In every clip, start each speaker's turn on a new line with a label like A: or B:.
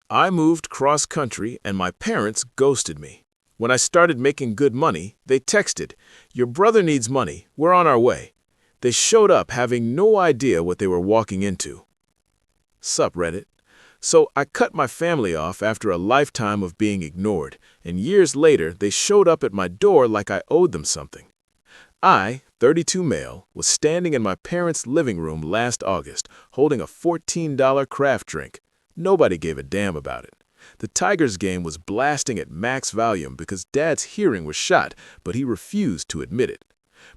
A: I moved cross-country and my parents ghosted me. When I started making good money, they texted, "Your brother needs money, we're on our way." They showed up having no idea what they were walking into. Sup, Reddit? So I cut my family off after a lifetime of being ignored, and years later they showed up at my door like I owed them something. I, 32 male, was standing in my parents' living room last August, holding a $14 craft drink. Nobody gave a damn about it. The Tigers game was blasting at max volume because Dad's hearing was shot, but he refused to admit it.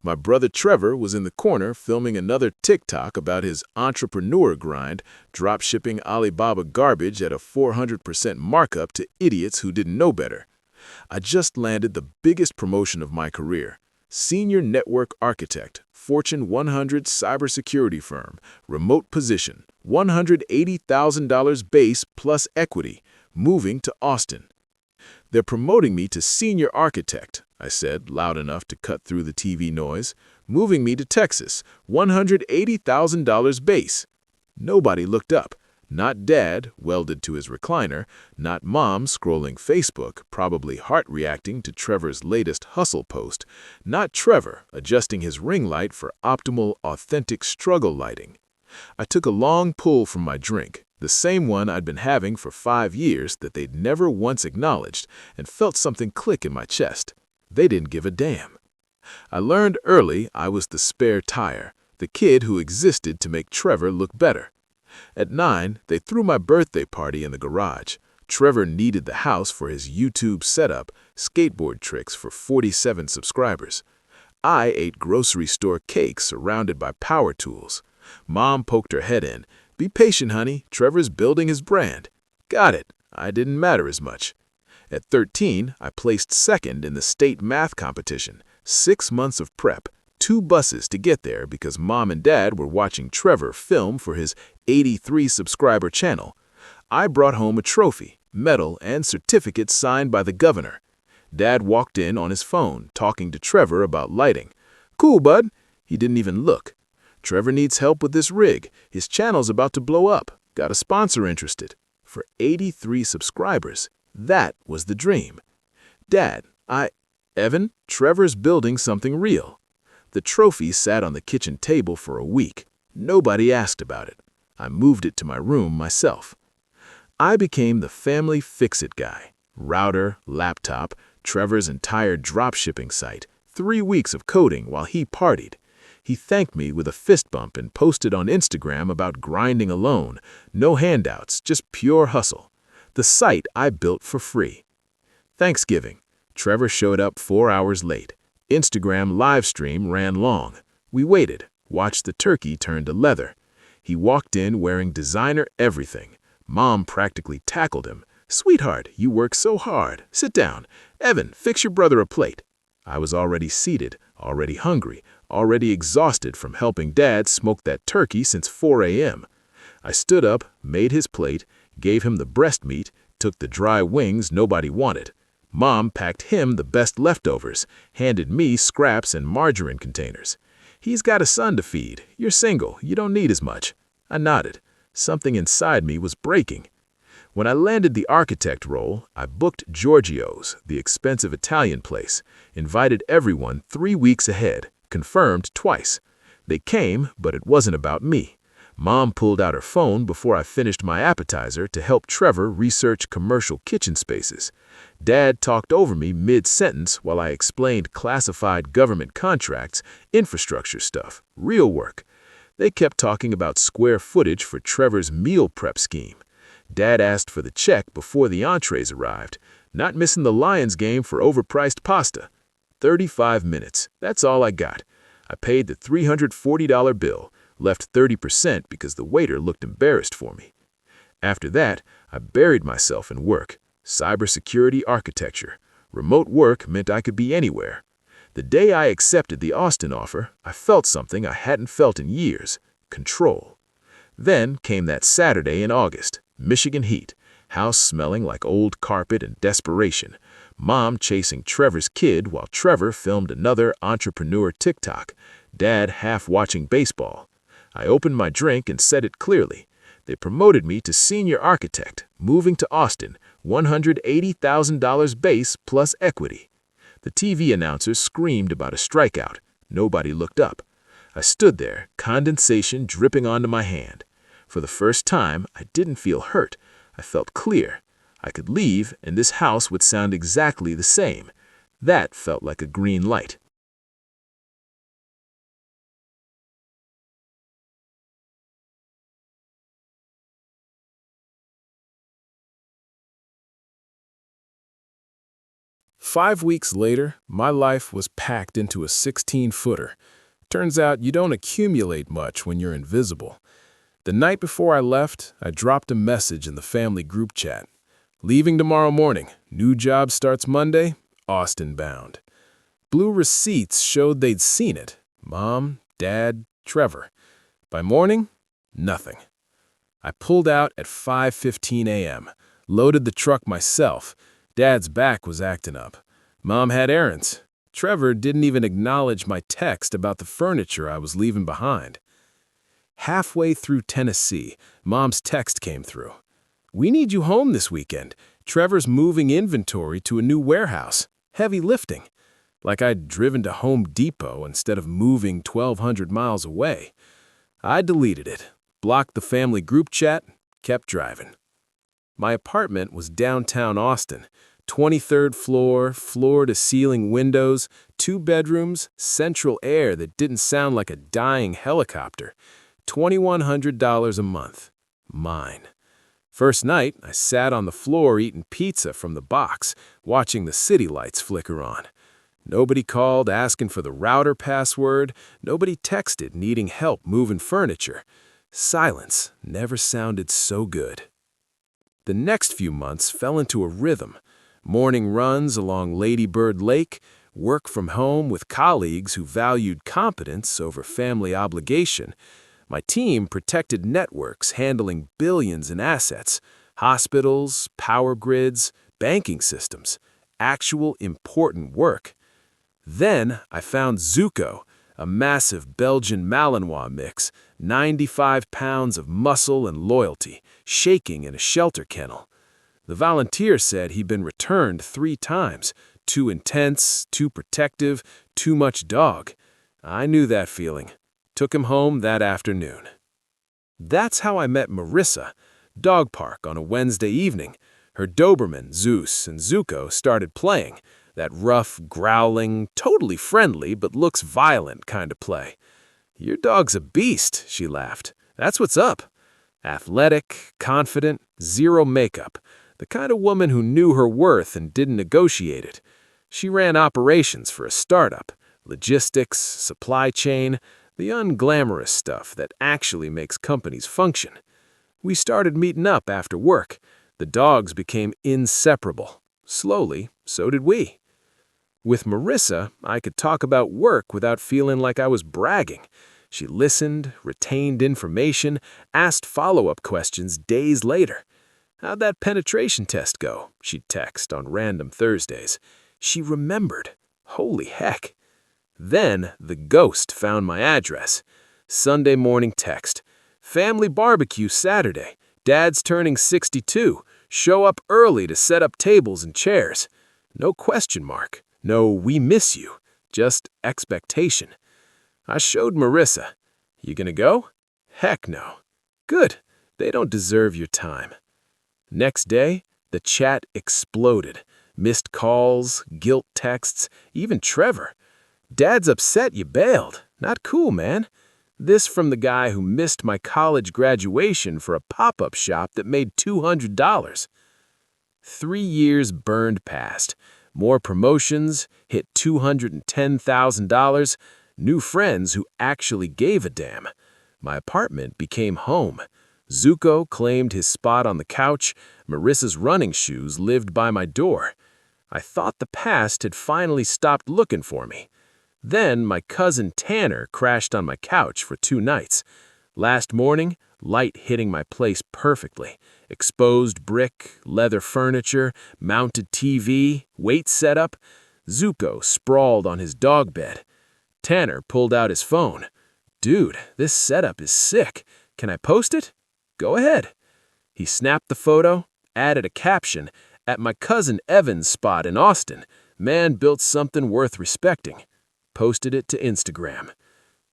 A: My brother Trevor was in the corner filming another TikTok about his entrepreneur grind, drop-shipping Alibaba garbage at a 400% markup to idiots who didn't know better. I just landed the biggest promotion of my career. Senior Network Architect, Fortune 100 cybersecurity firm, remote position, $180,000 base plus equity, moving to Austin. "They're promoting me to Senior Architect," I said, loud enough to cut through the TV noise. "Moving me to Texas, $180,000 base." Nobody looked up. Not Dad, welded to his recliner, not Mom scrolling Facebook, probably heart-reacting to Trevor's latest hustle post, not Trevor adjusting his ring light for optimal, authentic struggle lighting. I took a long pull from my drink, the same one I'd been having for 5 years that they'd never once acknowledged, and felt something click in my chest. They didn't give a damn. I learned early I was the spare tire, the kid who existed to make Trevor look better. At 9, they threw my birthday party in the garage. Trevor needed the house for his YouTube setup, skateboard tricks for 47 subscribers. I ate grocery store cakes surrounded by power tools. Mom poked her head in. "Be patient, honey. Trevor's building his brand." Got it. I didn't matter as much. At 13, I placed second in the state math competition. 6 months of prep. 2 buses to get there because Mom and Dad were watching Trevor film for his 83-subscriber channel. I brought home a trophy, medal, and certificate signed by the governor. Dad walked in on his phone, talking to Trevor about lighting. "Cool, bud." He didn't even look. "Trevor needs help with this rig. His channel's about to blow up. Got a sponsor interested." For 83 subscribers, that was the dream. "Dad, Evan, Trevor's building something real." The trophy sat on the kitchen table for a week. Nobody asked about it. I moved it to my room myself. I became the family fix-it guy. Router, laptop, Trevor's entire drop-shipping site, 3 weeks of coding while he partied. He thanked me with a fist bump and posted on Instagram about grinding alone. No handouts, just pure hustle. The site I built for free. Thanksgiving. Trevor showed up 4 hours late. Instagram live stream ran long. We waited, watched the turkey turn to leather. He walked in wearing designer everything. Mom practically tackled him. "Sweetheart, you work so hard. Sit down. Evan, fix your brother a plate." I was already seated, already hungry, already exhausted from helping Dad smoke that turkey since 4 a.m. I stood up, made his plate, gave him the breast meat, took the dry wings nobody wanted. Mom packed him the best leftovers, handed me scraps and margarine containers. "He's got a son to feed. You're single. You don't need as much." I nodded. Something inside me was breaking. When I landed the architect role, I booked Giorgio's, the expensive Italian place, invited everyone 3 weeks ahead, confirmed twice. They came, but it wasn't about me. Mom pulled out her phone before I finished my appetizer to help Trevor research commercial kitchen spaces. Dad talked over me mid-sentence while I explained classified government contracts, infrastructure stuff, real work. They kept talking about square footage for Trevor's meal prep scheme. Dad asked for the check before the entrees arrived, not missing the Lions game for overpriced pasta. 35 minutes, that's all I got. I paid the $340 bill, left 30% because the waiter looked embarrassed for me. After that, I buried myself in work. Cybersecurity architecture. Remote work meant I could be anywhere. The day I accepted the Austin offer, I felt something I hadn't felt in years: control. Then came that Saturday in August, Michigan heat, house smelling like old carpet and desperation, Mom chasing Trevor's kid while Trevor filmed another entrepreneur TikTok, Dad half watching baseball. I opened my drink and said it clearly: They promoted me to senior architect, moving to Austin, $180,000 base plus equity. The TV announcers screamed about a strikeout. Nobody looked up. I stood there, condensation dripping onto my hand. For the first time, I didn't feel hurt. I felt clear. I could leave, and this house would sound exactly the same. That felt like a green light.
B: Five weeks later, my life was packed into a 16-footer. Turns out you don't accumulate much when you're invisible. The night before I left, I dropped a message in the family group chat. Leaving tomorrow morning. New job starts Monday. Austin bound. Blue receipts showed they'd seen it. Mom, Dad, Trevor. By morning, nothing. I pulled out at 5:15 a.m., loaded the truck myself. Dad's back was acting up. Mom had errands. Trevor didn't even acknowledge my text about the furniture I was leaving behind. Halfway through Tennessee, Mom's text came through. "We need you home this weekend. Trevor's moving inventory to a new warehouse. Heavy lifting." Like I'd driven to Home Depot instead of moving 1,200 miles away. I deleted it, blocked the family group chat, kept driving. My apartment was downtown Austin. 23rd floor, floor-to-ceiling windows, 2 bedrooms, central air that didn't sound like a dying helicopter. $2,100 a month. Mine. First night, I sat on the floor eating pizza from the box, watching the city lights flicker on. Nobody called asking for the router password. Nobody texted needing help moving furniture. Silence never sounded so good. The next few months fell into a rhythm. Morning runs along Lady Bird Lake, work from home with colleagues who valued competence over family obligation. My team protected networks handling billions in assets, hospitals, power grids, banking systems, actual important work. Then I found Zuko, a massive Belgian Malinois mix, 95 pounds of muscle and loyalty, shaking in a shelter kennel. The volunteer said he'd been returned 3 times, too intense, too protective, too much dog. I knew that feeling. Took him home that afternoon. That's how I met Marissa. Dog park on a Wednesday evening. Her Doberman, Zeus, and Zuko started playing. That rough, growling, totally friendly but looks violent kind of play. "Your dog's a beast," she laughed. "That's what's up." Athletic, confident, zero makeup. The kind of woman who knew her worth and didn't negotiate it. She ran operations for a startup, logistics, supply chain, the unglamorous stuff that actually makes companies function. We started meeting up after work. The dogs became inseparable. Slowly, so did we. With Marissa, I could talk about work without feeling like I was bragging. She listened, retained information, asked follow-up questions days later. "How'd that penetration test go?" she'd text on random Thursdays. She remembered. Holy heck. Then the ghost found my address. Sunday morning text. "Family barbecue Saturday. Dad's turning 62. Show up early to set up tables and chairs." No question mark. No, "we miss you." Just expectation. I showed Marissa. "You gonna go?" "Heck no." "Good. They don't deserve your time." Next day, the chat exploded. Missed calls, guilt texts, even Trevor. "Dad's upset you bailed. Not cool, man." This from the guy who missed my college graduation for a pop-up shop that made $200. 3 years burned past. More promotions, hit $210,000, new friends who actually gave a damn. My apartment became home. Zuko claimed his spot on the couch. Marissa's running shoes lived by my door. I thought the past had finally stopped looking for me. Then my cousin Tanner crashed on my couch for 2 nights. Last morning, light hitting my place perfectly. Exposed brick, leather furniture, mounted TV, weight setup. Zuko sprawled on his dog bed. Tanner pulled out his phone. "Dude, this setup is sick. Can I post it?" Go ahead." He snapped the photo, added a caption, "At my cousin Evan's spot in Austin, man built something worth respecting." Posted it to Instagram.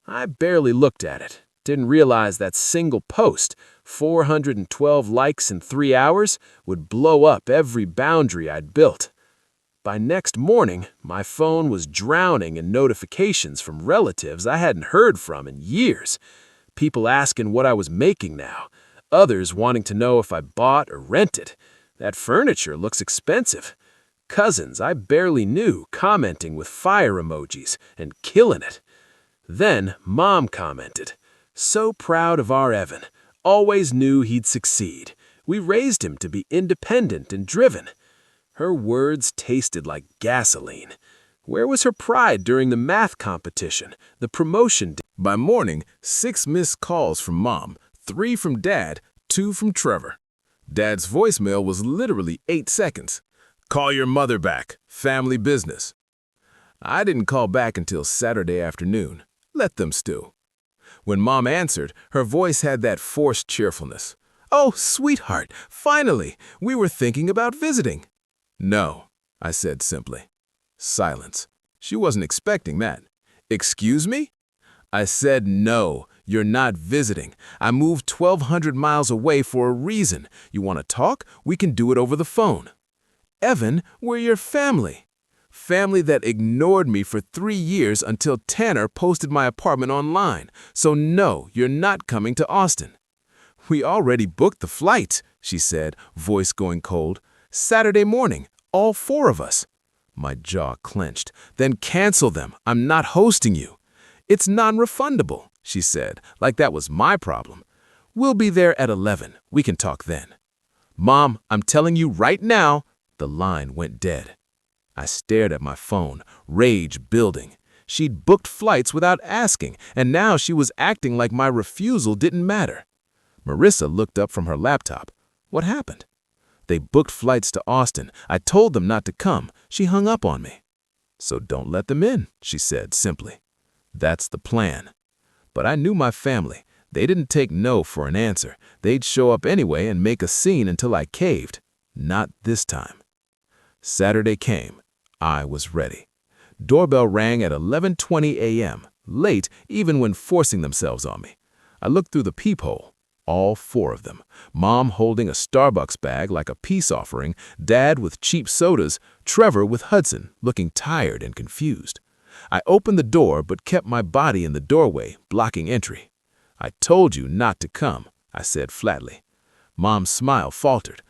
B: I barely looked at it. Didn't realize that single post, 412 likes in 3 hours, would blow up every boundary I'd built. By next morning, my phone was drowning in notifications from relatives I hadn't heard from in years. People asking what I was making now. Others wanting to know if I bought or rented. That furniture looks expensive. Cousins I barely knew commenting with fire emojis and killing it. Then Mom commented, "So proud of our Evan. Always knew he'd succeed. We raised him to be independent and driven." Her words tasted like gasoline. Where was her pride during the math competition, the promotion?
A: By morning, 6 missed calls from Mom, 3 from Dad, 2 from Trevor. Dad's voicemail was literally 8 seconds. "Call your mother back. Family business." I didn't call back until Saturday afternoon. Let them stew. When Mom answered, her voice had that forced cheerfulness. "Oh, sweetheart, finally! We were thinking about visiting." "No," I said simply. Silence. She wasn't expecting that. "Excuse me?" I said, "No, you're not visiting. I moved 1,200 miles away for a reason. You want to talk? We can do it over the phone." "Evan, we're your family." Family that ignored me for 3 years until Tanner posted my apartment online. So no, you're not coming to Austin. "We already booked the flights," she said, voice going cold. "Saturday morning, all 4 of us." My jaw clenched. "Then cancel them. I'm not hosting you." "It's non-refundable," she said, like that was my problem. "We'll be there at 11. We can talk then." "Mom, I'm telling you right now." The line went dead. I stared at my phone, rage building. She'd booked flights without asking, and now she was acting like my refusal didn't matter. Marissa looked up from her laptop. "What happened?" "They booked flights to Austin. I told them not to come." She hung up on me. "So don't let them in," she said simply. "That's the plan." But I knew my family. They didn't take no for an answer. They'd show up anyway and make a scene until I caved. Not this time. Saturday came. I was ready. Doorbell rang at 11:20 a.m., late even when forcing themselves on me. I looked through the peephole. All 4 of them. Mom holding a Starbucks bag like a peace offering, Dad with cheap sodas, Trevor with Hudson, looking tired and confused. I opened the door but kept my body in the doorway, blocking entry. "I told you not to come," I said flatly. Mom's smile faltered.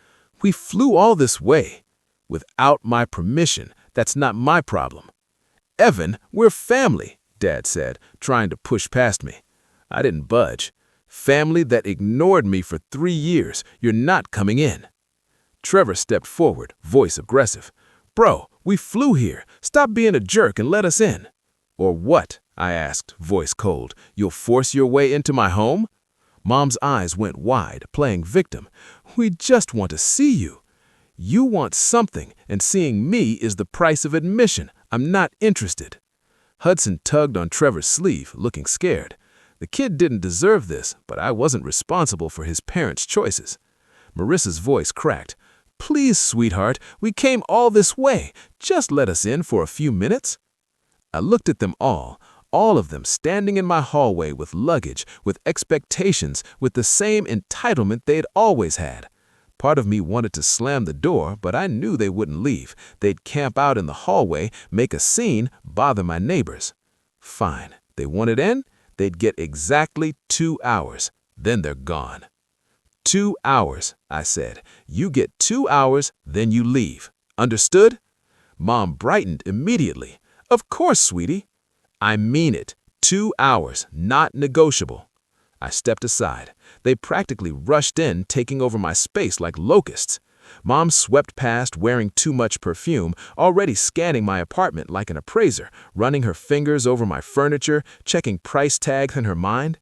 A: "We flew all this way." "Without my permission. That's not my problem." "Evan, we're family," Dad said, trying to push past me. I didn't budge. "Family that ignored me for 3 years. You're not coming in." Trevor stepped forward, voice aggressive. "Bro, we flew here. Stop being a jerk and let us in." "Or what?" I asked, voice cold. "You'll force your way into my home?" Mom's eyes went wide, playing victim. "We just want to see you." "You want something, and seeing me is the price of admission. I'm not interested." Hudson tugged on Trevor's sleeve, looking scared. The kid didn't deserve this, but I wasn't responsible for his parents' choices. Marissa's voice cracked. "Please, sweetheart, we came all this way. Just let us in for a few minutes." I looked at them all of them standing in my hallway with luggage, with expectations, with the same entitlement they'd always had. Part of me wanted to slam the door, but I knew they wouldn't leave. They'd camp out in the hallway, make a scene, bother my neighbors. Fine. They wanted in? They'd get exactly 2 hours. Then they're gone. 2 hours, I said. You get 2 hours, then you leave. Understood? Mom brightened immediately. Of course, sweetie. I mean it. 2 hours, not negotiable. I stepped aside. They practically rushed in, taking over my space like locusts. Mom swept past, wearing too much perfume, already scanning my apartment like an appraiser, running her fingers over my furniture, checking price tags in her mind.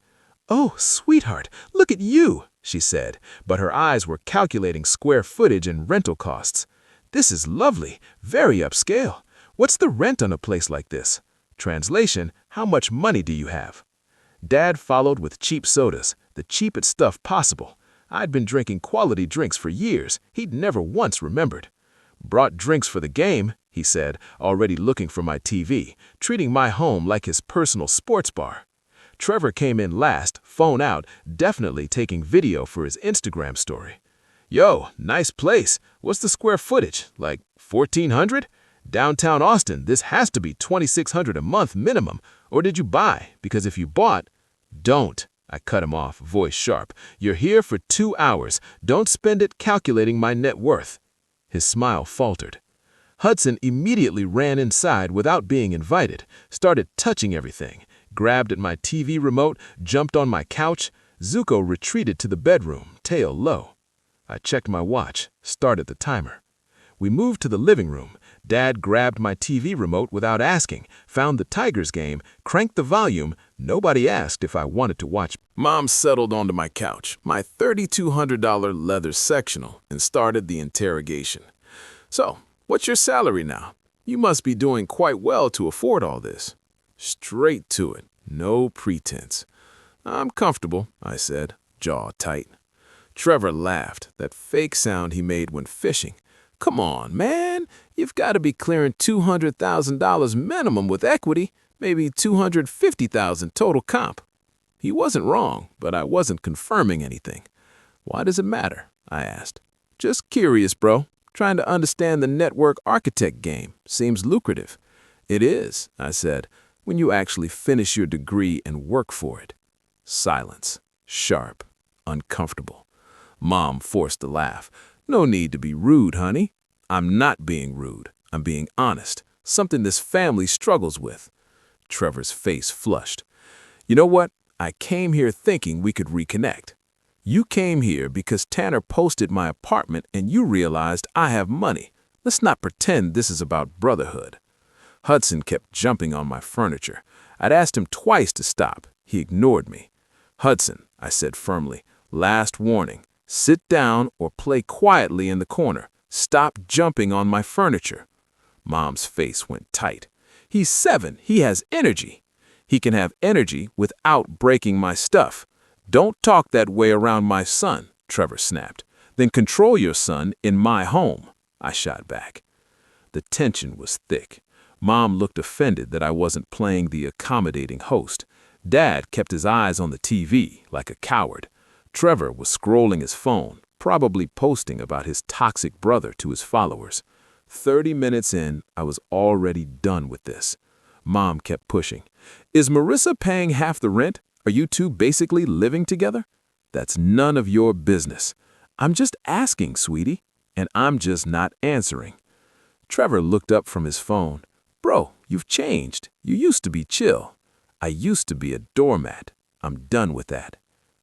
A: "Oh, sweetheart, look at you," she said, but her eyes were calculating square footage and rental costs. "This is lovely, very upscale. What's the rent on a place like this?" Translation, how much money do you have? Dad followed with cheap sodas, the cheapest stuff possible. I'd been drinking quality drinks for years he'd never once remembered. "Brought drinks for the game," he said, already looking for my TV, treating my home like his personal sports bar. Trevor came in last, phone out, definitely taking video for his Instagram story. "Yo, nice place. What's the square footage? Like 1,400? Downtown Austin, this has to be 2,600 a month minimum. Or did you buy? Because if you bought—" "Don't," I cut him off, voice sharp. "You're here for 2 hours. Don't spend it calculating my net worth." His smile faltered. Hudson immediately ran inside without being invited, started touching everything, grabbed at my TV remote, jumped on my couch. Zuko retreated to the bedroom, tail low. I checked my watch, started the timer. We moved to the living room. Dad grabbed my TV remote without asking, found the Tigers game, cranked the volume. Nobody asked if I wanted to watch. Mom settled onto my couch, my $3,200 leather sectional, and started the interrogation. "So, what's your salary now? You must be doing quite well to afford all this." Straight to it, no pretense. "I'm comfortable," I said, jaw tight. Trevor laughed, that fake sound he made when fishing. "Come on, man. You've got to be clearing $200,000 minimum with equity, maybe $250,000 total comp." He wasn't wrong, but I wasn't confirming anything. "Why does it matter?" I asked. "Just curious, bro. Trying to understand the network architect game. Seems lucrative." "It is," I said, "when you actually finish your degree and work for it." Silence. Sharp. Uncomfortable. Mom forced a laugh. "No need to be rude, honey." "I'm not being rude. I'm being honest. Something this family struggles with." Trevor's face flushed. "You know what? I came here thinking we could reconnect. You came here because Tanner posted my apartment and you realized I have money. Let's not pretend this is about brotherhood." Hudson kept jumping on my furniture. I'd asked him twice to stop. He ignored me. "Hudson," I said firmly, "last warning. Sit down or play quietly in the corner. Stop jumping on my furniture." Mom's face went tight. "He's 7. He has energy." "He can have energy without breaking my stuff." "Don't talk that way around my son," Trevor snapped. "Then control your son in my home," I shot back. The tension was thick. Mom looked offended that I wasn't playing the accommodating host. Dad kept his eyes on the TV like a coward. Trevor was scrolling his phone, probably posting about his toxic brother to his followers. 30 minutes in, I was already done with this. Mom kept pushing. "Is Marissa paying half the rent? Are you two basically living together?" "That's none of your business." "I'm just asking, sweetie." "And I'm just not answering." Trevor looked up from his phone. "Bro, you've changed. You used to be chill." "I used to be a doormat. I'm done with that."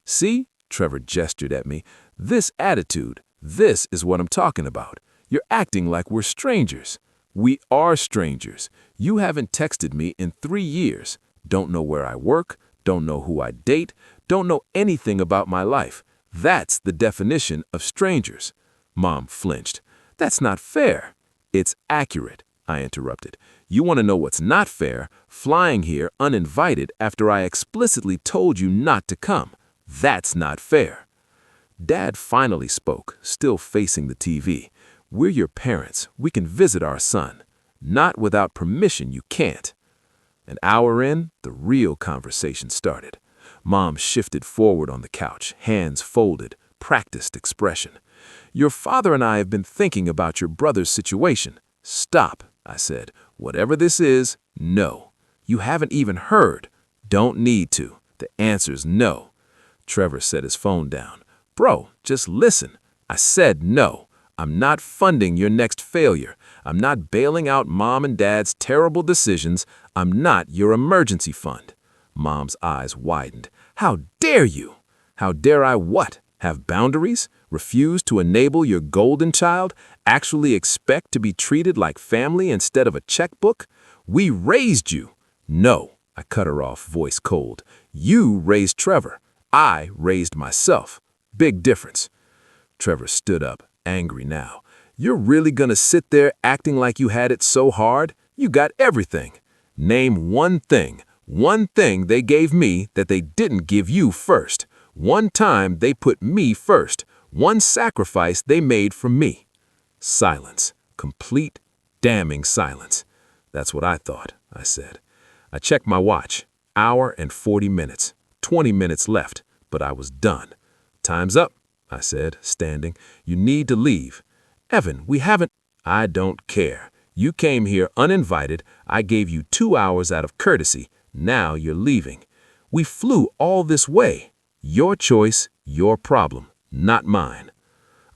A: "See?" Trevor gestured at me. "This attitude, this is what I'm talking about. You're acting like we're strangers." "We are strangers. You haven't texted me in 3 years. Don't know where I work, don't know who I date, don't know anything about my life. That's the definition of strangers." Mom flinched. "That's not fair." "It's accurate," I interrupted. "You want to know what's not fair? Flying here uninvited after I explicitly told you not to come. That's not fair." Dad finally spoke, still facing the TV. "We're your parents. We can visit our son. Not without permission, you can't." An hour in, the real conversation started. Mom shifted forward on the couch, hands folded, practiced expression. "Your father and I have been thinking about your brother's situation." "Stop," I said. "Whatever this is, no. You haven't even heard. Don't need to. The answer's no." Trevor set his phone down. "Bro, just listen. I said no. I'm not funding your next failure. I'm not bailing out Mom and Dad's terrible decisions. I'm not your emergency fund." Mom's eyes widened. "How dare you?" "How dare I what? Have boundaries? Refuse to enable your golden child? Actually expect to be treated like family instead of a checkbook? We raised you." "No," I cut her off, voice cold. "You raised Trevor. I raised myself. Big difference." Trevor stood up, angry now. "You're really gonna sit there acting like you had it so hard? You got everything. Name one thing they gave me that they didn't give you first.
B: One time they put me first. One sacrifice they made for me. Silence. Complete, damning silence. That's what I thought, I said. I checked my watch. Hour and 40 minutes. 20 minutes left, but I was done. Time's up, I said, standing. You need to leave. Evan, we haven't... I don't care. You came here uninvited. I gave you 2 hours out of courtesy. Now you're leaving. We flew all this way. Your choice, your problem, not mine.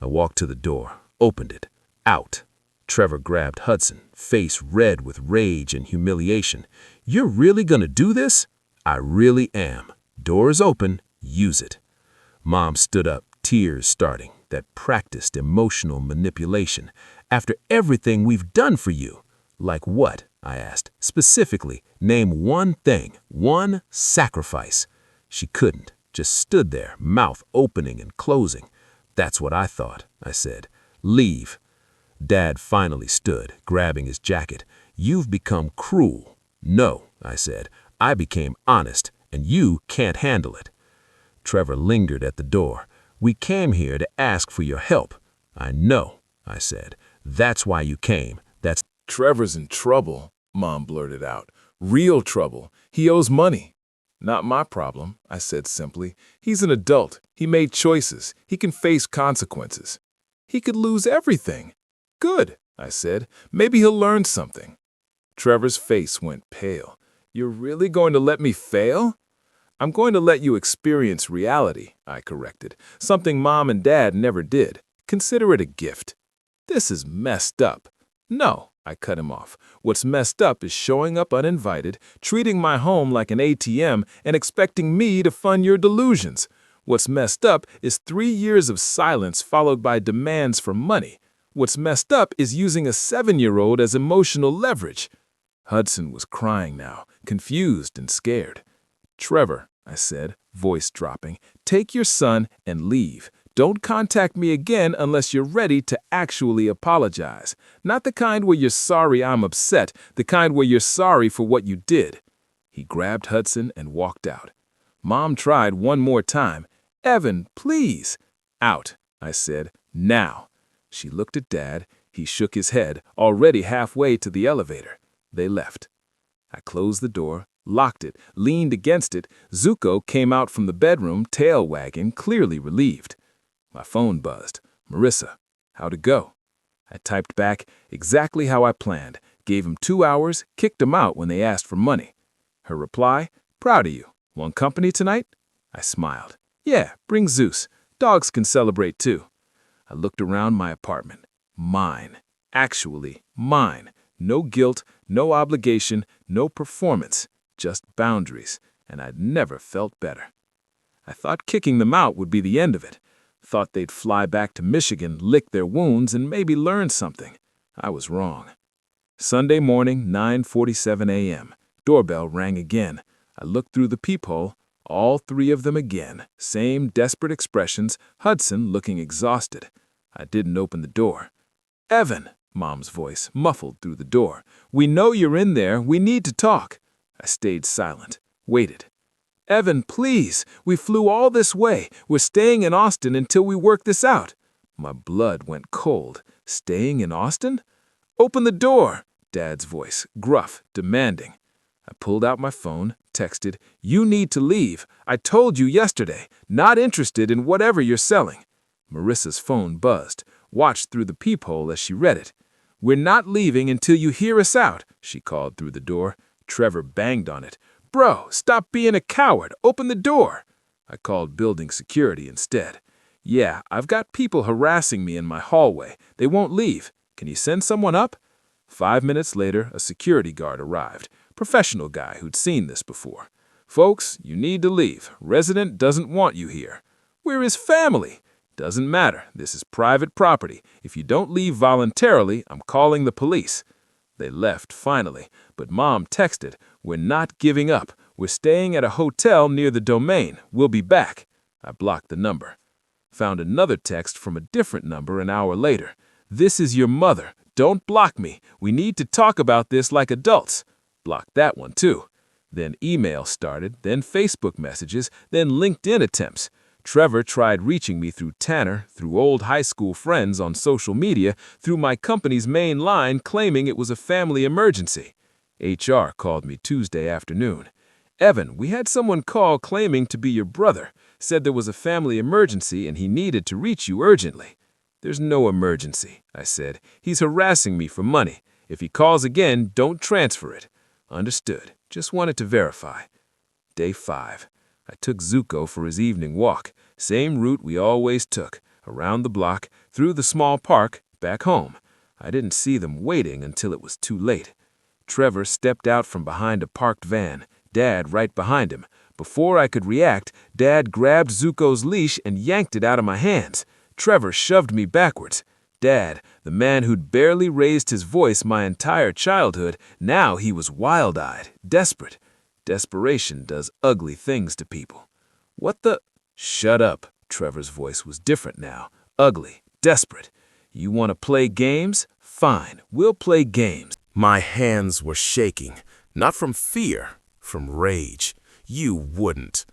B: I walked to the door, opened it. Out. Trevor grabbed Hudson, face red with rage and humiliation. You're really gonna do this? I really am. Door is open. Use it. Mom stood up, tears starting. That practiced emotional manipulation. After everything we've done for you. Like what? I asked. Specifically, name one thing, one sacrifice. She couldn't, just stood there, mouth opening and closing. That's what I thought, I said. Leave. Dad finally stood, grabbing his jacket. You've become cruel. No, I said. I became honest, and you can't handle it. Trevor lingered at the door. We came here to ask for your help. I know, I said. That's why you came. That's...
A: Trevor's in trouble, Mom blurted out. Real trouble. He owes money. Not my problem, I said simply. He's an adult. He made choices. He can face consequences. He could lose everything. Good, I said. Maybe he'll learn something. Trevor's face went pale. You're really going to let me fail? I'm going to let you experience reality, I corrected. Something Mom and Dad never did. Consider it a gift. This is messed up. No, I cut him off. What's messed up is showing up uninvited, treating my home like an ATM, and expecting me to fund your delusions. What's messed up is 3 years of silence followed by demands for money. What's messed up is using a 7-year-old as emotional leverage. Hudson was crying now, confused and scared. Trevor, I said, voice dropping, take your son and leave. Don't contact me again unless you're ready to actually apologize. Not the kind where you're sorry I'm upset, the kind where you're sorry for what you did. He grabbed Hudson and walked out. Mom tried one more time. Evan, please. Out, I said, now. She looked at Dad. He shook his head, already halfway to the elevator. They left. I closed the door, locked it, leaned against it. Zuko came out from the bedroom, tail wagging, clearly relieved. My phone buzzed. Marissa, how'd it go? I typed back exactly how I planned, gave him 2 hours, kicked him out when they asked for money. Her reply, proud of you. Want company tonight? I smiled. Yeah, bring Zeus. Dogs can celebrate too. I looked around my apartment. Mine. Actually, mine. No guilt, no obligation, no performance. Just boundaries, and I'd never felt better. I thought kicking them out would be the end of it. Thought they'd fly back to Michigan, lick their wounds, and maybe learn something. I was wrong. Sunday morning, 9:47 a.m. Doorbell rang again. I looked through the peephole. All 3 of them again. Same desperate expressions, Hudson looking exhausted. I didn't open the door. Evan, Mom's voice, muffled through the door. We know you're in there. We need to talk. I stayed silent, waited. Evan, please. We flew all this way. We're staying in Austin until we work this out. My blood went cold. Staying in Austin? Open the door, Dad's voice, gruff, demanding. I pulled out my phone, texted, you need to leave. I told you yesterday. Not interested in whatever you're selling. Marissa's phone buzzed, watched through the peephole as she read it. We're not leaving until you hear us out, she called through the door. Trevor banged on it. Bro, stop being a coward. Open the door. I called building security instead. Yeah, I've got people harassing me in my hallway. They won't leave. Can you send someone up? 5 minutes later, a security guard arrived. Professional guy who'd seen this before. Folks, you need to leave. Resident doesn't want you here. We're his family. Doesn't matter. This is private property. If you don't leave voluntarily, I'm calling the police. They left finally, but Mom texted, we're not giving up. We're staying at a hotel near the domain. We'll be back. I blocked the number. Found another text from a different number an hour later. This is your mother. Don't block me. We need to talk about this like adults. Blocked that one too. Then email started, then Facebook messages, then LinkedIn attempts.
B: Trevor tried reaching me through Tanner, through old high school friends on social media, through my company's main line claiming it was a family emergency. HR called me Tuesday afternoon. Evan, we had someone call claiming to be your brother, said there was a family emergency and he needed to reach you urgently. There's no emergency, I said. He's harassing me for money. If he calls again, don't transfer it. Understood. Just wanted to verify. Day 5. I took Zuko for his evening walk. Same route we always took. Around the block, through the small park, back home. I didn't see them waiting until it was too late. Trevor stepped out from behind a parked van, Dad right behind him. Before I could react, Dad grabbed Zuko's leash and yanked it out of my hands. Trevor shoved me backwards. Dad, the man who'd barely raised his voice my entire childhood, now he was wild-eyed, desperate. Desperation does ugly things to people. What the— Shut up. Trevor's voice was different now. Ugly, desperate. You want to play games? Fine, we'll play games.
A: My hands were shaking, not from fear, from rage. You wouldn't.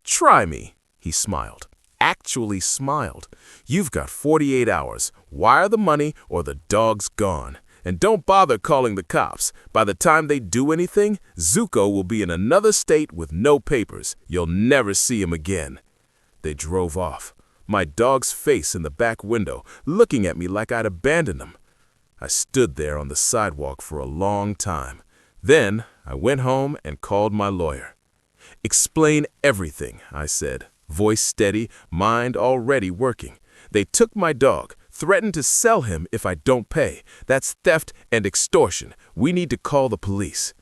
A: Try me, he smiled. Actually smiled. You've got 48 hours. Wire the money or the dog's gone. And don't bother calling the cops. By the time they do anything, Zuko will be in another state with no papers. You'll never see him again. They drove off, my dog's face in the back window, looking at me like I'd abandoned him. I stood there on the sidewalk for a long time. Then I went home and called my lawyer. Explain everything, I said, voice steady, mind already working. They took my dog, threatened to sell him if I don't pay. That's theft and extortion. We need to call the police.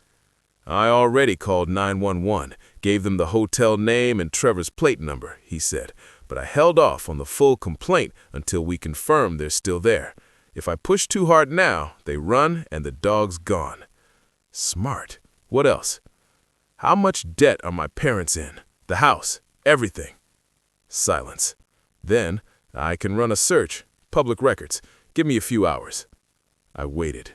A: I already called 911, gave them the hotel name and Trevor's plate number, he said, but I held off on the full complaint until we confirm they're still there. If I push too hard now, they run and the dog's gone. Smart. What else? How much debt are my parents in? The house, everything. Silence. Then I can run a search, public records. Give me a few hours. I waited.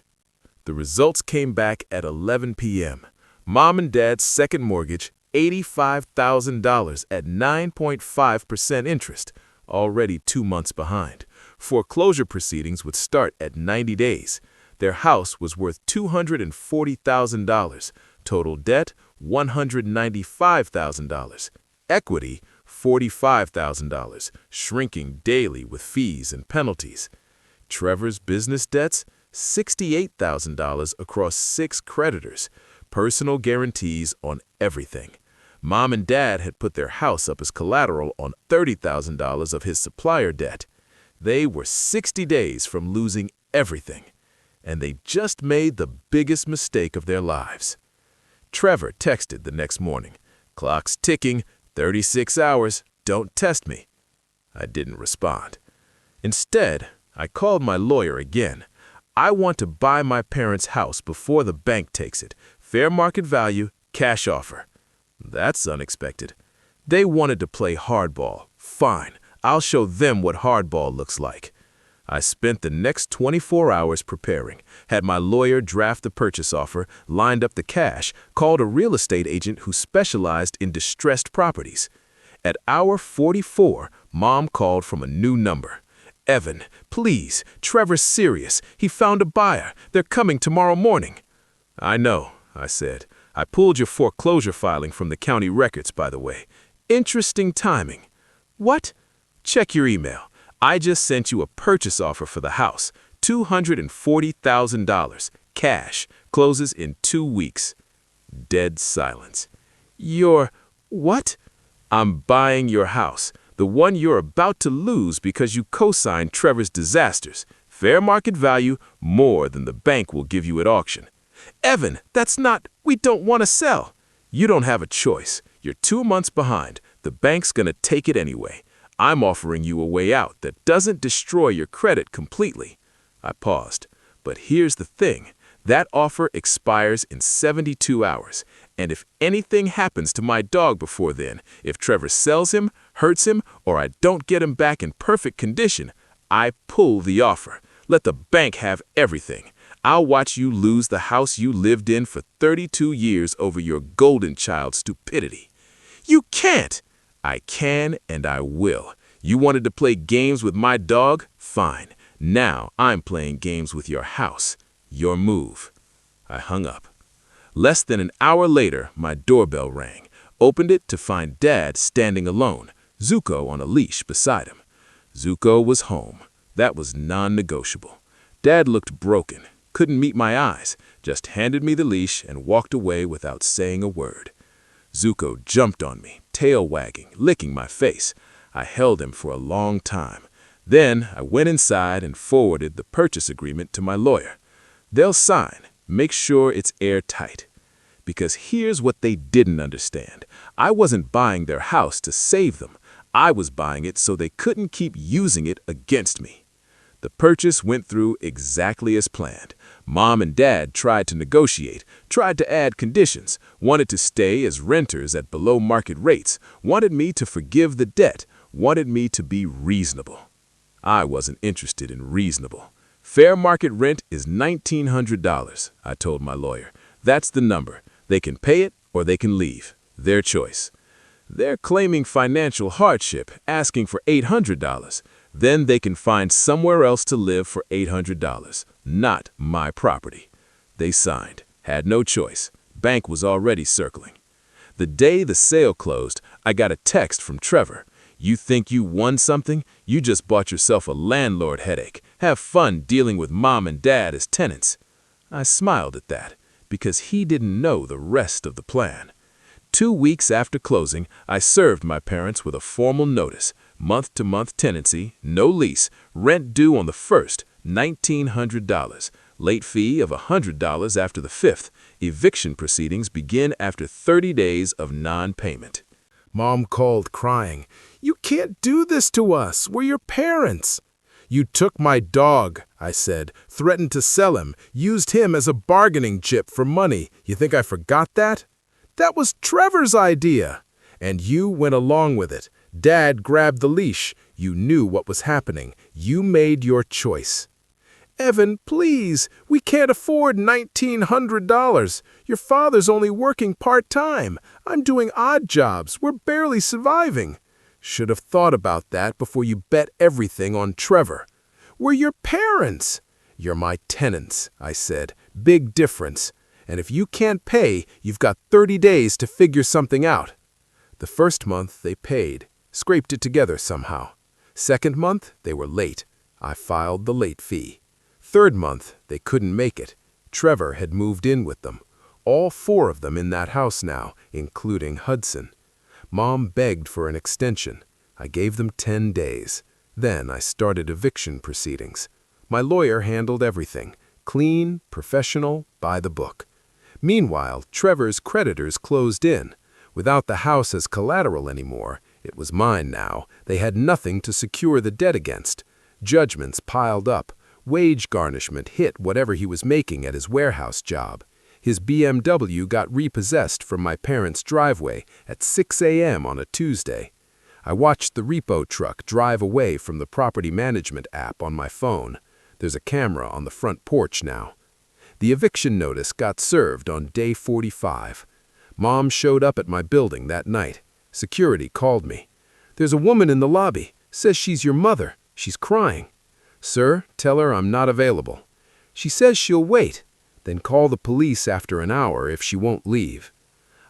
A: The results came back at 11 p.m. Mom and Dad's second mortgage, $85,000 at 9.5% interest, already 2 months behind. Foreclosure proceedings would start at 90 days. Their house was worth $240,000. Total debt, $195,000. Equity, $45,000, shrinking daily with fees and penalties. Trevor's business debts, $68,000 across 6 creditors. Personal guarantees on everything. Mom and Dad had put their house up as collateral on $30,000 of his supplier debt. They were 60 days from losing everything, and they just made the biggest mistake of their lives. Trevor texted the next morning. Clock's ticking, 36 hours, don't test me. I didn't respond. Instead, I called my lawyer again. I want to buy my parents' house before the bank takes it. Fair market value, cash offer. That's unexpected. They wanted to play hardball. Fine, I'll show them what hardball looks like. I spent the next 24 hours preparing, had my lawyer draft the purchase offer, lined up the cash, called a real estate agent who specialized in distressed properties. At hour 44, Mom called from a new number. Evan, please, Trevor's serious. He found a buyer. They're coming tomorrow morning. I know, I said. I pulled your foreclosure filing from the county records, by the way. Interesting timing. What? Check your email. I just sent you a purchase offer for the house. $240,000. Cash. Closes in 2 weeks. Dead silence. What? I'm buying your house. The one you're about to lose because you co-signed Trevor's disasters. Fair market value, more than the bank will give you at auction. Evan, we don't want to sell. You don't have a choice. You're 2 months behind. The bank's gonna take it anyway. I'm offering you a way out that doesn't destroy your credit completely. I paused. But here's the thing. That offer expires in 72 hours. And if anything happens to my dog before then, if Trevor sells him, hurts him, or I don't get him back in perfect condition, I pull the offer. Let the bank have everything. I'll watch you lose the house you lived in for 32 years over your golden child stupidity. You can't! I can and I will. You wanted to play games with my dog? Fine. Now I'm playing games with your house. Your move. I hung up. Less than an hour later, my doorbell rang. Opened it to find Dad standing alone, Zuko on a leash beside him. Zuko was home. That was non-negotiable. Dad looked broken, couldn't meet my eyes, just handed me the leash and walked away without saying a word. Zuko jumped on me, tail wagging, licking my face. I held him for a long time. Then I went inside and forwarded the purchase agreement to my lawyer. They'll sign, make sure it's airtight. Because here's what they didn't understand. I wasn't buying their house to save them. I was buying it so they couldn't keep using it against me. The purchase went through exactly as planned. Mom and Dad tried to negotiate, tried to add conditions, wanted to stay as renters at below market rates, wanted me to forgive the debt, wanted me to be reasonable. I wasn't interested in reasonable. Fair market rent is $1,900, I told my lawyer. That's the number. They can pay it or they can leave. Their choice. They're claiming financial hardship, asking for $800. Then they can find somewhere else to live for $800, not my property. They signed, had no choice. Bank was already circling. The day the sale closed, I got a text from Trevor. You think you won something? You just bought yourself a landlord headache. Have fun dealing with Mom and Dad as tenants. I smiled at that, because he didn't know the rest of the plan. 2 weeks after closing, I served my parents with a formal notice. Month-to-month tenancy, no lease, rent due on the 1st, $1,900. Late fee of $100 after the 5th. Eviction proceedings begin after 30 days of non-payment.
B: Mom called crying. You can't do this to us. We're your parents. You took my dog, I said, threatened to sell him, used him as a bargaining chip for money. You think I forgot that? That was Trevor's idea. And you went along with it. Dad grabbed the leash. You knew what was happening. You made your choice. Evan, please, we can't afford $1,900. Your father's only working part-time. I'm doing odd jobs. We're barely surviving. Should have thought about that before you bet everything on Trevor. We're your parents. You're my tenants, I said. Big difference. And if you can't pay, you've got 30 days to figure something out. The first month they paid, scraped it together somehow. Second month they were late. I filed the late fee. Third month they couldn't make it. Trevor had moved in with them. All 4 of them in that house now, including Hudson. Mom begged for an extension. I gave them 10 days. Then I started eviction proceedings. My lawyer handled everything. Clean, professional, by the book. Meanwhile, Trevor's creditors closed in. Without the house as collateral anymore, it was mine now. They had nothing to secure the debt against. Judgments piled up. Wage garnishment hit whatever he was making at his warehouse job. His BMW got repossessed from my parents' driveway at 6 a.m. on a Tuesday. I watched the repo truck drive away from the property management app on my phone. There's a camera on the front porch now. The eviction notice got served on day 45. Mom showed up at my building that night. Security called me. There's a woman in the lobby. Says she's your mother. She's crying. Sir, tell her I'm not available. She says she'll wait. Then call the police after an hour if she won't leave.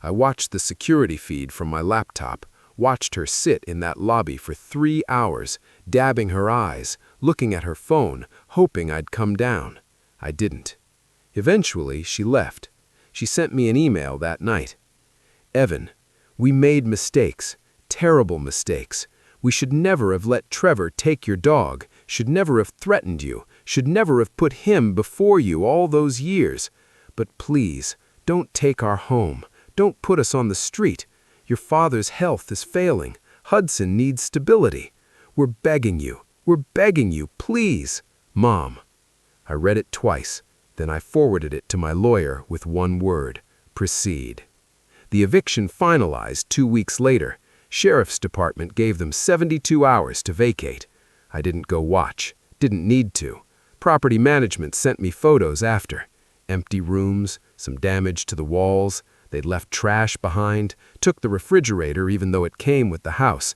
B: I watched the security feed from my laptop, watched her sit in that lobby for 3 hours, dabbing her eyes, looking at her phone, hoping I'd come down. I didn't. Eventually, she left. She sent me an email that night. Evan, we made mistakes, terrible mistakes. We should never have let Trevor take your dog, should never have threatened you, should never have put him before you all those years. But please, don't take our home. Don't put us on the street. Your father's health is failing. Hudson needs stability. We're begging you, please. Mom. I read it twice. Then I forwarded it to my lawyer with one word: proceed. The eviction finalized 2 weeks later. Sheriff's Department gave them 72 hours to vacate. I didn't go watch. Didn't need to. Property management sent me photos after. Empty rooms, some damage to the walls.
C: They'd left trash behind, took the refrigerator even though it came with the house.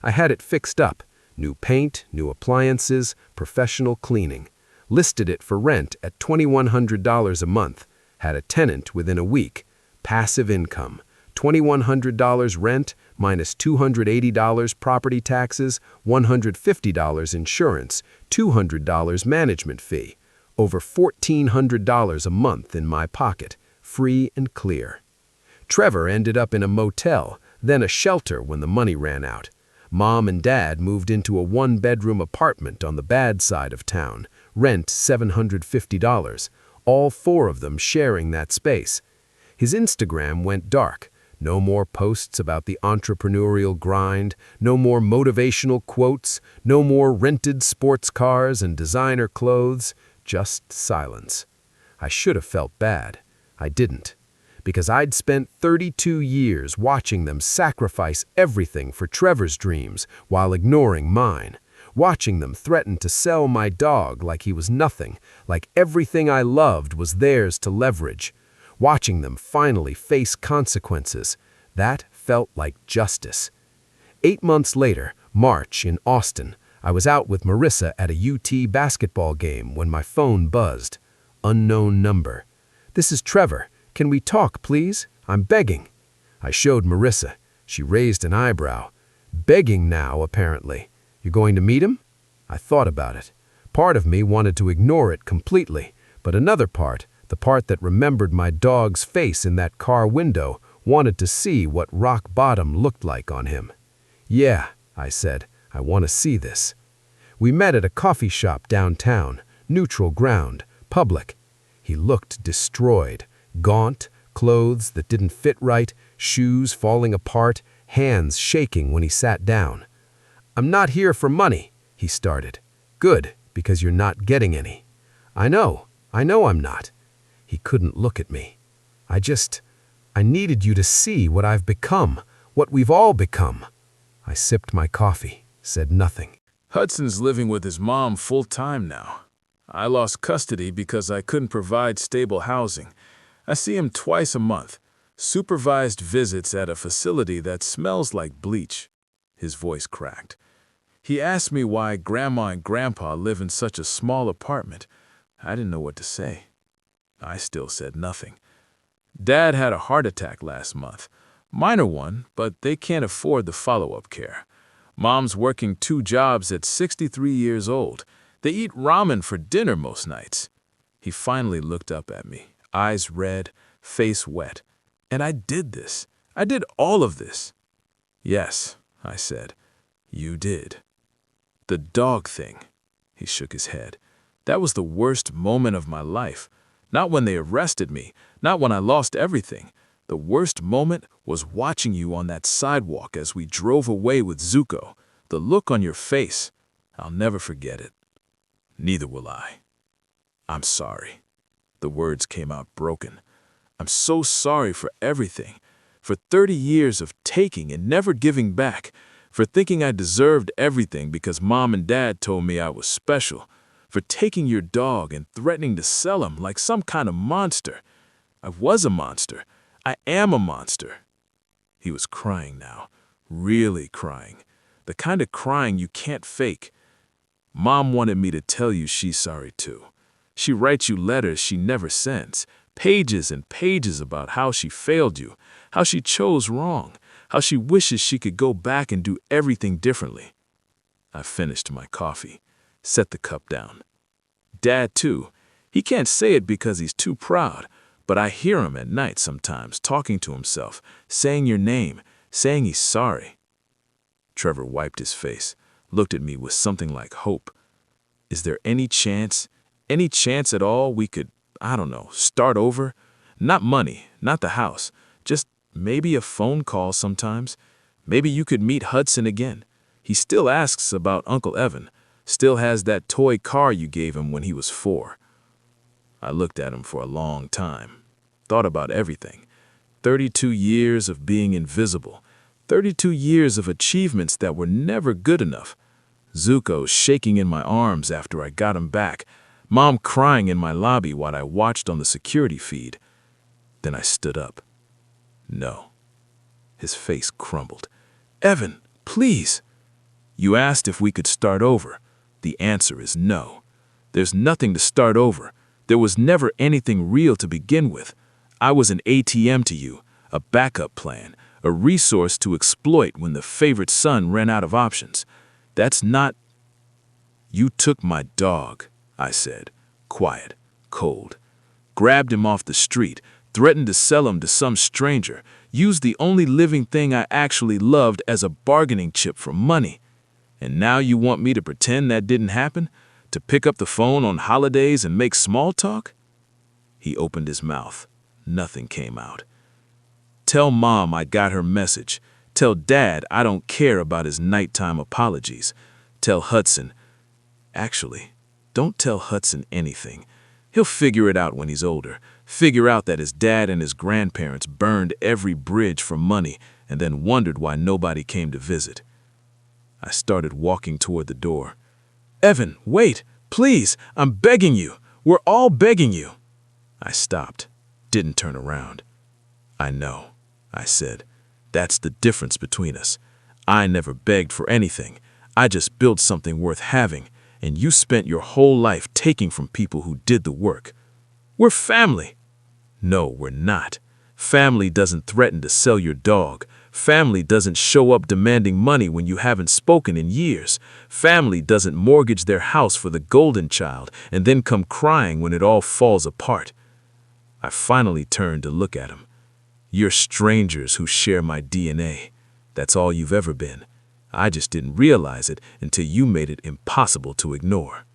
C: I had it fixed up. New paint, new appliances, professional cleaning. Listed it for rent at $2,100 a month. Had a tenant within a week. Passive income. $2,100 rent minus $280 property taxes, $150 insurance, $200 management fee. Over $1,400 a month in my pocket, free and clear. Trevor ended up in a motel, then a shelter when the money ran out. Mom and Dad moved into a one-bedroom apartment on the bad side of town, rent $750, all four of them sharing that space. His Instagram went dark. No more posts about the entrepreneurial grind, no more motivational quotes, no more rented sports cars and designer clothes, just silence. I should have felt bad. I didn't. Because I'd spent 32 years watching them sacrifice everything for Trevor's dreams while ignoring mine. Watching them threaten to sell my dog like he was nothing, like everything I loved was theirs to leverage. Watching them finally face consequences. That felt like justice. 8 months later, March, in Austin, I was out with Marissa at a UT basketball game when my phone buzzed. Unknown number. "This is Trevor. Can we talk, please? I'm begging." I showed Marissa. She raised an eyebrow. Begging now, apparently. "You're going to meet him?" I thought about it. Part of me wanted to ignore it completely, but another part, the part that remembered my dog's face in that car window, wanted to see what rock bottom looked like on him. "Yeah," I said, "I want to see this." We met at a coffee shop downtown, neutral ground, public. He looked destroyed, gaunt, clothes that didn't fit right, shoes falling apart, hands shaking when he sat down. "I'm not here for money," he started. "Good, because you're not getting any." I know I'm not." He couldn't look at me. I needed you to see what I've become, what we've all become." I sipped my coffee, said nothing.
A: Hudson's living with his mom full-time now. I lost custody because I couldn't provide stable housing. I see him twice a month, supervised visits at a facility that smells like bleach. His voice cracked. He asked me why Grandma and Grandpa live in such a small apartment. I didn't know what to say. I still said nothing. Dad had a heart attack last month. Minor one, but they can't afford the follow-up care. Mom's working 2 jobs at 63 years old. They eat ramen for dinner most nights. He finally looked up at me, eyes red, face wet. "And I did this. I did all of this." "Yes," I said, "you did." "The dog thing." He shook his head. "That was the worst moment of my life. Not when they arrested me, not when I lost everything. The worst moment was watching you on that sidewalk as we drove away with Zuko. The look on your face, I'll never forget it." "Neither will I." "I'm sorry." The words came out broken. "I'm so sorry for everything. For 30 years of taking and never giving back. For thinking I deserved everything because Mom and Dad told me I was special. For taking your dog and threatening to sell him like some kind of monster. I was a monster. I am a monster." He was crying now, really crying. The kind of crying you can't fake. "Mom wanted me to tell you she's sorry too. She writes you letters she never sends, pages and pages about how she failed you, how she chose wrong, how she wishes she could go back and do everything differently." I finished my coffee, set the cup down. Dad too. He can't say it because he's too proud, but I hear him at night sometimes talking to himself, saying your name, saying he's sorry. Trevor wiped his face, looked at me with something like hope. "Is there any chance at all we could, I don't know, start over? Not money, not the house, just maybe a phone call sometimes. Maybe you could meet Hudson again. He still asks about Uncle Evan, still has that toy car you gave him when he was 4. I looked at him for a long time, thought about everything. 32 years of being invisible, 32 years of achievements that were never good enough. Zuko shaking in my arms after I got him back, Mom crying in my lobby while I watched on the security feed. Then I stood up. No. His face crumbled. Evan, please. You asked if we could start over. The answer is no. There's nothing to start over. There was never anything real to begin with. I was an ATM to you, a backup plan, a resource to exploit when the favorite son ran out of options. That's not... You took my dog, I said, quiet, cold. Grabbed him off the street, threatened to sell him to some stranger, used the only living thing I actually loved as a bargaining chip for money. And now you want me to pretend that didn't happen? To pick up the phone on holidays and make small talk? He opened his mouth. Nothing came out. Tell Mom I got her message. Tell Dad I don't care about his nighttime apologies. Tell Hudson. Actually, don't tell Hudson anything. He'll figure it out when he's older. Figure out that his dad and his grandparents burned every bridge for money and then wondered why nobody came to visit. I started walking toward the door. Evan, wait, please, I'm begging you. We're all begging you. I stopped, didn't turn around. I know, I said. That's the difference between us. I never begged for anything. I just built something worth having, and you spent your whole life taking from people who did the work. We're family. No, we're not. Family doesn't threaten to sell your dog. Family doesn't show up demanding money when you haven't spoken in years. Family doesn't mortgage their house for the golden child and then come crying when it all falls apart. I finally turned to look at him. You're strangers who share my DNA. That's all you've ever been. I just didn't realize it until you made it impossible to ignore.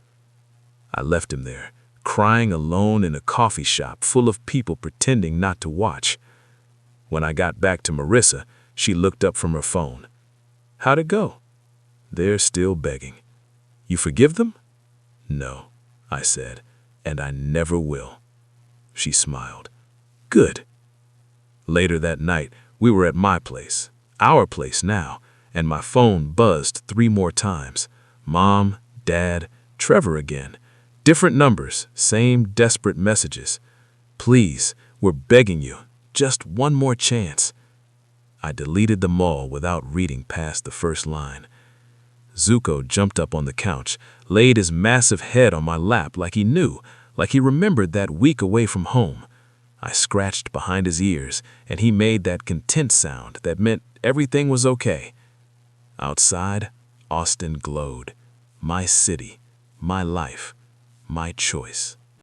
A: I left him there, crying alone in a coffee shop full of people pretending not to watch. When I got back to Marissa, she looked up from her phone. How'd it go? They're still begging. You forgive them? No, I said, and I never will. She smiled. Good. Later that night, we were at my place, our place now, and my phone buzzed 3 more times. Mom, Dad, Trevor again. Different numbers, same desperate messages. Please, we're begging you, just one more chance. I deleted them all without reading past the first line. Zuko jumped up on the couch, laid his massive head on my lap like he knew, like he remembered that week away from home. I scratched behind his ears, and he made that content sound that meant everything was okay. Outside, Austin glowed. My city, my life, my choice.